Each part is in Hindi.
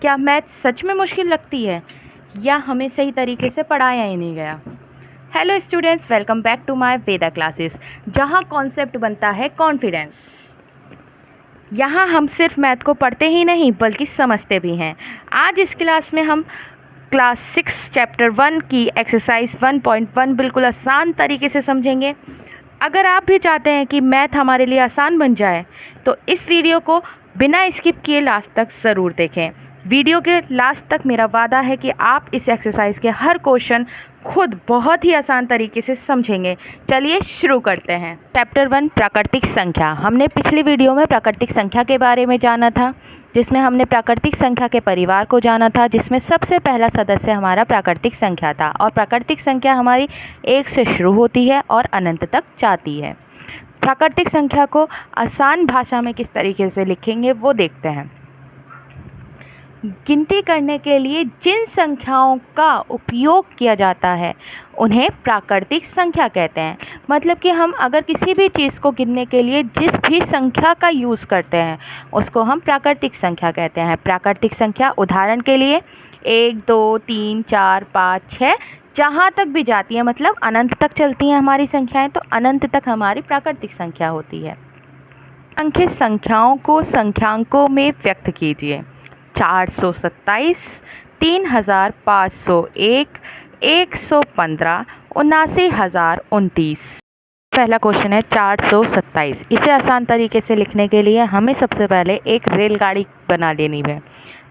क्या मैथ सच में मुश्किल लगती है या हमें सही तरीके से पढ़ाया ही नहीं गया। Hello students, welcome back to my Veda classes, जहां कॉन्सेप्ट बनता है कॉन्फिडेंस। यहाँ हम सिर्फ मैथ को पढ़ते ही नहीं बल्कि समझते भी हैं। आज इस क्लास में हम क्लास 6 चैप्टर 1 की एक्सरसाइज 1.1 बिल्कुल आसान तरीके से समझेंगे। अगर आप भी चाहते हैं कि मैथ हमारे लिए आसान बन जाए तो इस वीडियो को बिना स्किप किए लास्ट तक ज़रूर देखें। वीडियो के लास्ट तक मेरा वादा है कि आप इस एक्सरसाइज के हर क्वेश्चन खुद बहुत ही आसान तरीके से समझेंगे। चलिए शुरू करते हैं। चैप्टर 1 प्राकृतिक संख्या। हमने पिछली वीडियो में प्राकृतिक संख्या के बारे में जाना था, जिसमें हमने प्राकृतिक संख्या के परिवार को जाना था, जिसमें सबसे पहला सदस्य हमारा प्राकृतिक संख्या था। और प्राकृतिक संख्या हमारी 1 से शुरू होती है और अनंत तक जाती है। प्राकृतिक संख्या को आसान भाषा में किस तरीके से लिखेंगे वो देखते हैं। गिनती करने के लिए जिन संख्याओं का उपयोग किया जाता है उन्हें प्राकृतिक संख्या कहते हैं। मतलब कि हम अगर किसी भी चीज़ को गिनने के लिए जिस भी संख्या का यूज़ करते हैं उसको हम प्राकृतिक संख्या कहते हैं। प्राकृतिक संख्या उदाहरण के लिए 1, 2, 3, 4, 5, 6 जहाँ तक भी जाती है, मतलब अनंत तक चलती हैं हमारी संख्याएं, तो अनंत तक हमारी प्राकृतिक संख्या होती है। अंकित संख्याओं को संख्यांकों में व्यक्त कीजिए। 427, 3501, 115, 79,029। पहला क्वेश्चन है 427। इसे आसान तरीके से लिखने के लिए हमें सबसे पहले एक रेलगाड़ी बना लेनी है।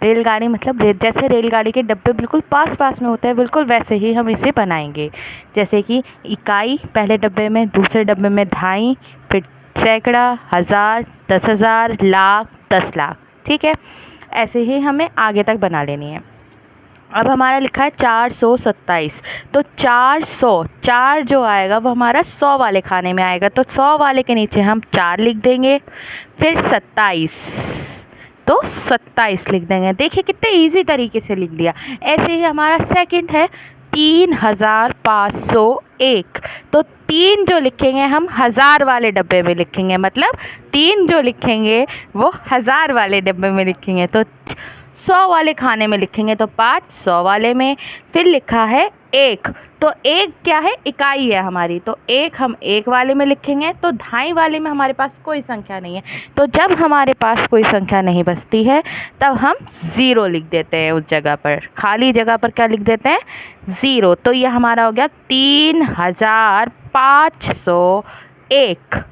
रेलगाड़ी मतलब जैसे रेलगाड़ी के डब्बे बिल्कुल पास पास में होते हैं, बिल्कुल वैसे ही हम इसे बनाएंगे। जैसे कि इकाई पहले डब्बे में, दूसरे डब्बे में दहाई, फिर सैकड़ा, हज़ार, 10,000, लाख, 10 लाख। ठीक है, ऐसे ही हमें आगे तक बना लेनी है। अब हमारा लिखा है 427, तो 4 जो आएगा वो हमारा 100 वाले खाने में आएगा, तो 100 वाले के नीचे हम 4 लिख देंगे। फिर 27, तो 27 लिख देंगे। देखिए कितने इजी तरीके से लिख दिया। ऐसे ही हमारा सेकंड है 3501, तो 3 जो लिखेंगे हम 1000 वाले डब्बे में लिखेंगे, मतलब 3 जो लिखेंगे वो 1000 वाले डब्बे में लिखेंगे, तो 100 वाले खाने में लिखेंगे, तो 5 100 वाले में। फिर लिखा है 1, तो 1 क्या है, इकाई है हमारी, तो 1 हम 1 वाले में लिखेंगे। तो दहाई वाले में हमारे पास कोई संख्या नहीं है, तो जब हमारे पास कोई संख्या नहीं बचती है तब हम 0 लिख देते हैं। उस जगह पर, खाली जगह पर क्या लिख देते हैं, 0। तो ये हमारा हो गया 3501,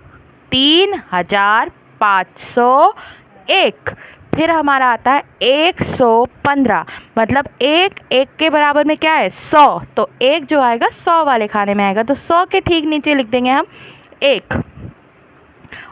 3501। फिर हमारा आता है 115, मतलब 1 के बराबर में क्या है, 100, तो 1 जो आएगा 100 वाले खाने में आएगा, तो 100 के ठीक नीचे लिख देंगे हम 1।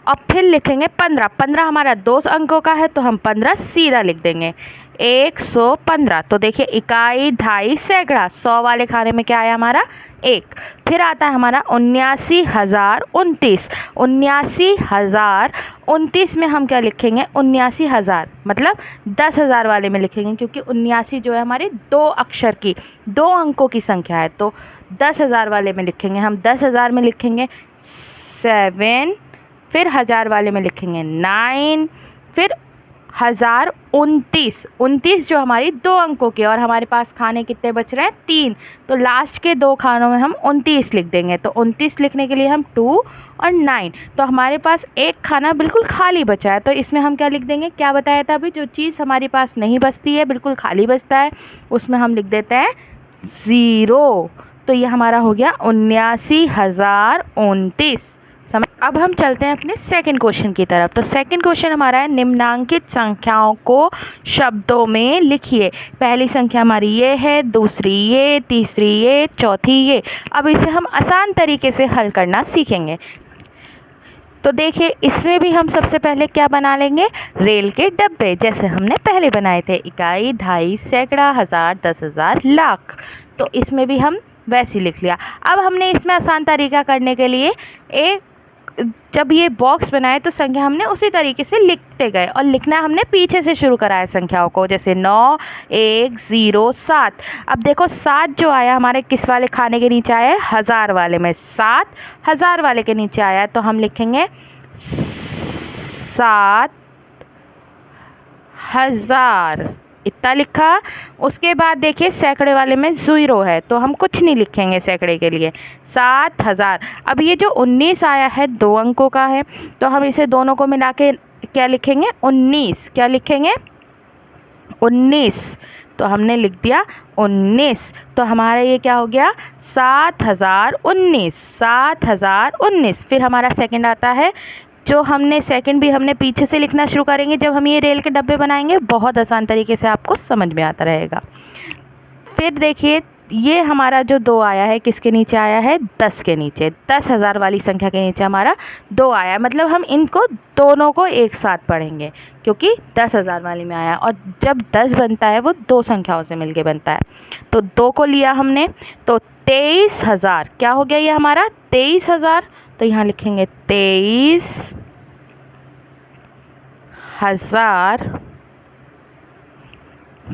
और फिर लिखेंगे 15 हमारा 2 अंकों का है, तो हम 15 सीधा लिख देंगे, 115। तो देखिए इकाई, दहाई, सैकड़ा, 100 वाले खाने में क्या आया हमारा, 1। फिर आता है हमारा 79,029। 79,029 में हम क्या लिखेंगे, 79,000 मतलब 10,000 वाले में लिखेंगे, क्योंकि 79 जो है हमारी 2 अक्षर की, 2 अंकों की संख्या है, तो 10,000 वाले में लिखेंगे। हम 10,000 में लिखेंगे 7, फिर 1000 वाले में लिखेंगे 9, फिर 1029 जो हमारी 2 अंकों की, और हमारे पास खाने कितने बच रहे हैं, 3, तो लास्ट के 2 खानों में हम 29 लिख देंगे। तो 29 लिखने के लिए हम 2 और 9, तो हमारे पास एक खाना बिल्कुल खाली बचा है, तो इसमें हम क्या लिख देंगे, क्या बताया था अभी, जो चीज़ हमारे पास नहीं बचती है, बिल्कुल खाली बचता है, उसमें हम लिख देते हैं 0। तो ये हमारा हो गया 79,029। अब हम चलते हैं अपने सेकंड क्वेश्चन की तरफ। तो सेकंड क्वेश्चन हमारा है निम्नांकित संख्याओं को शब्दों में लिखिए। पहली संख्या हमारी ये है, दूसरी ये, तीसरी ये, चौथी ये। अब इसे हम आसान तरीके से हल करना सीखेंगे। तो देखिए इसमें भी हम सबसे पहले क्या बना लेंगे, रेल के डब्बे, जैसे हमने पहले बनाए थे, इकाई, दहाई, सैकड़ा, हज़ार, 10,000, लाख। तो इसमें भी हम वैसे ही लिख लिया। अब हमने इसमें आसान तरीका करने के लिए जब ये बॉक्स बनाए तो संख्या हमने उसी तरीके से लिखते गए, और लिखना हमने पीछे से शुरू कराया संख्याओं को, जैसे 9, 1, 0, 7। अब देखो 7 जो आया हमारे किस वाले खाने के नीचे आया है, 1000 वाले में। 7 1000 वाले के नीचे आया, तो हम लिखेंगे 7,000। इतना लिखा। उसके बाद देखिए सैकड़े वाले में 0 है तो हम कुछ नहीं लिखेंगे सैकड़े के लिए। 7000। अब ये जो 19 आया है 2 अंकों का है तो हम इसे दोनों को मिला के क्या लिखेंगे 19। क्या लिखेंगे 19। तो हमने लिख दिया 19। तो हमारा ये क्या हो गया 7019। 7019। फिर हमारा सेकंड आता है, जो हमने सेकंड भी हमने पीछे से लिखना शुरू करेंगे जब हम ये रेल के डब्बे बनाएंगे, बहुत आसान तरीके से आपको समझ में आता रहेगा। फिर देखिए ये हमारा जो 2 आया है किसके नीचे आया है 10 के नीचे। 10,000 वाली संख्या के नीचे हमारा 2 आया है, मतलब हम इनको दोनों को एक साथ पढ़ेंगे क्योंकि 10,000 वाली में आया। और जब 10 बनता है वो 2 संख्याओं से मिलके बनता है। तो 2 को लिया हमने तो 23,000। क्या हो गया ये हमारा 23,000। तो यहाँ लिखेंगे 23,000।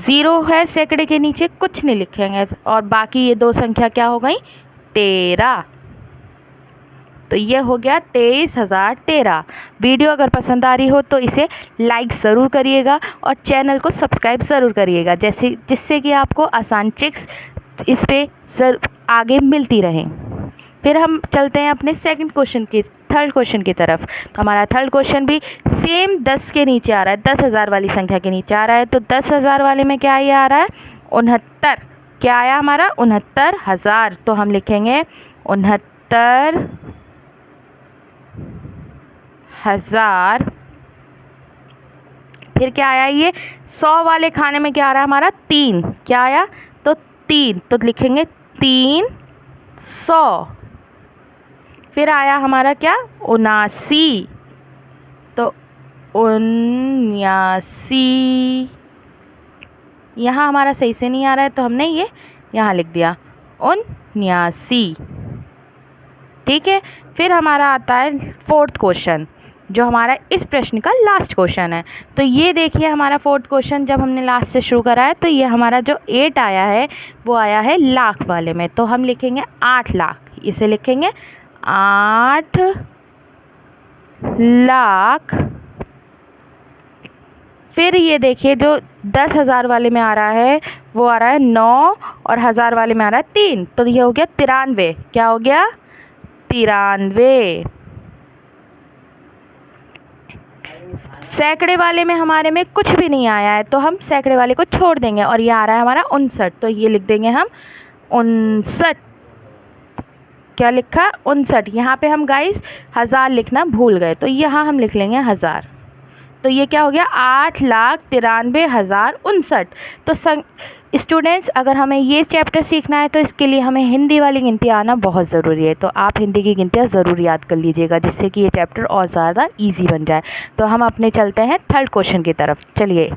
0 है सैकड़े के नीचे, कुछ नहीं लिखेंगे। और बाकी ये 2 संख्या क्या हो गई 13। तो ये हो गया 23,013। वीडियो अगर पसंद आ रही हो तो इसे लाइक ज़रूर करिएगा और चैनल को सब्सक्राइब ज़रूर करिएगा, जिससे कि आपको आसान ट्रिक्स इस पे आगे मिलती रहें। फिर हम चलते हैं अपने थर्ड क्वेश्चन की तरफ। तो हमारा थर्ड क्वेश्चन भी सेम 10 के नीचे आ रहा है, 10,000 वाली संख्या के नीचे आ रहा है। तो 10,000 वाले में क्या ये आ रहा है 69। क्या आया हमारा 69,000। तो हम लिखेंगे 69,000। फिर क्या आया ये 100 वाले खाने में क्या आ रहा है हमारा 3। क्या आया तो 3। तो लिखेंगे 300। फिर आया हमारा क्या 79। तो 79। यहाँ हमारा सही से नहीं आ रहा है तो हमने ये यहाँ लिख दिया 79। ठीक है। फिर हमारा आता है फोर्थ क्वेश्चन, जो हमारा इस प्रश्न का लास्ट क्वेश्चन है। तो ये देखिए हमारा फोर्थ क्वेश्चन जब हमने लास्ट से शुरू करा है तो ये हमारा जो 8 आया है वो आया है लाख वाले में। तो हम लिखेंगे 8 लाख। इसे लिखेंगे 8 लाख। फिर ये देखिए जो 10,000 वाले में आ रहा है वो आ रहा है 9 और 1000 वाले में आ रहा है 3। तो ये हो गया 93। क्या हो गया 93। सैकड़े वाले में हमारे में कुछ भी नहीं आया है तो हम सैकड़े वाले को छोड़ देंगे और ये आ रहा है हमारा 59। तो ये लिख देंगे हम 59। क्या लिखा 59। यहाँ पे हम गाइस 1000 लिखना भूल गए तो यहाँ हम लिख लेंगे 1000। तो ये क्या हो गया 8,93,069। तो स्टूडेंट्स अगर हमें ये चैप्टर सीखना है तो इसके लिए हमें हिंदी वाली गिनती आना बहुत ज़रूरी है। तो आप हिंदी की गिनतियाँ ज़रूर याद कर लीजिएगा जिससे कि ये चैप्टर और ज़्यादा ईजी बन जाए। तो हम अपने चलते हैं थर्ड क्वेश्चन की तरफ। चलिए।